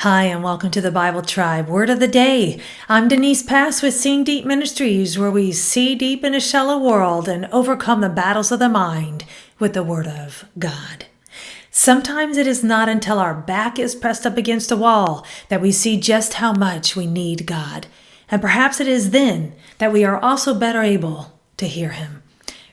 Hi, and welcome to the Bible Tribe Word of the Day. I'm Denise Pass with Seeing Deep Ministries, where we see deep in a shallow world and overcome the battles of the mind with the Word of God. Sometimes it is not until our back is pressed up against a wall that we see just how much we need God. And perhaps it is then that we are also better able to hear Him.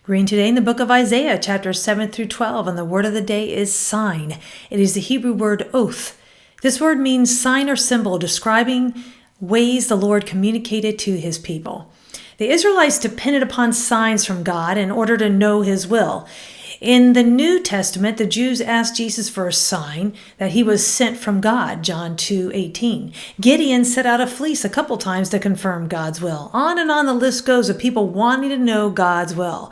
Reading today in the book of Isaiah, chapters 7 through 12, and the word of the day is sign. It is the Hebrew word oath. This word means sign or symbol, describing ways the Lord communicated to His people. The Israelites depended upon signs from God in order to know His will. In the New Testament, the Jews asked Jesus for a sign that He was sent from God, John 2:18. Gideon set out a fleece a couple times to confirm God's will. On and on the list goes of people wanting to know God's will.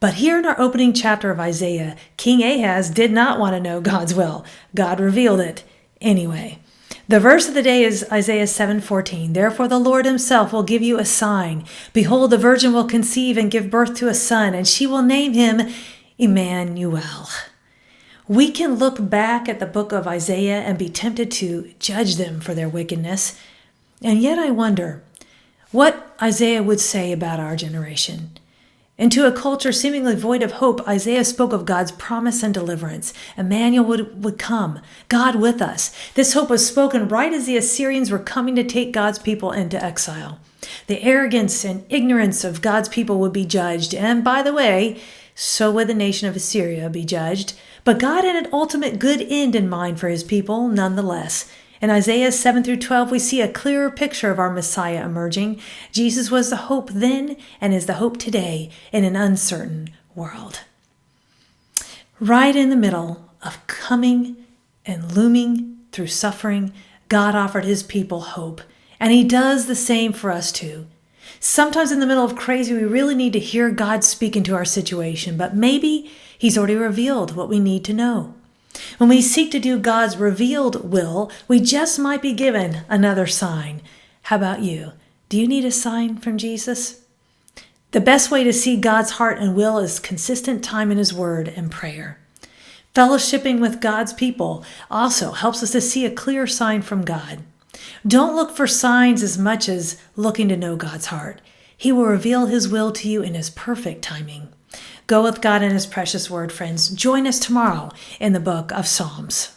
But here in our opening chapter of Isaiah, King Ahaz did not want to know God's will. God revealed it anyway. The verse of the day is Isaiah 7:14. Therefore the Lord Himself will give you a sign. Behold, the virgin will conceive and give birth to a son, and she will name him Immanuel. We can look back at the book of Isaiah and be tempted to judge them for their wickedness. And yet I wonder what Isaiah would say about our generation. Into a culture seemingly void of hope, Isaiah spoke of God's promise and deliverance. Immanuel would come, God with us. This hope was spoken right as the Assyrians were coming to take God's people into exile. The arrogance and ignorance of God's people would be judged. And by the way, so would the nation of Assyria be judged. But God had an ultimate good end in mind for His people nonetheless. In Isaiah 7 through 12, we see a clearer picture of our Messiah emerging. Jesus was the hope then and is the hope today in an uncertain world. Right in the middle of coming and looming through suffering, God offered His people hope. And He does the same for us too. Sometimes in the middle of crazy, we really need to hear God speak into our situation, but maybe He's already revealed what we need to know. When we seek to do God's revealed will, we just might be given another sign. How about you? Do you need a sign from Jesus? The best way to see God's heart and will is consistent time in His Word and prayer. Fellowshipping with God's people also helps us to see a clear sign from God. Don't look for signs as much as looking to know God's heart. He will reveal His will to you in His perfect timing. Go with God in His precious word, friends. Join us tomorrow in the book of Psalms.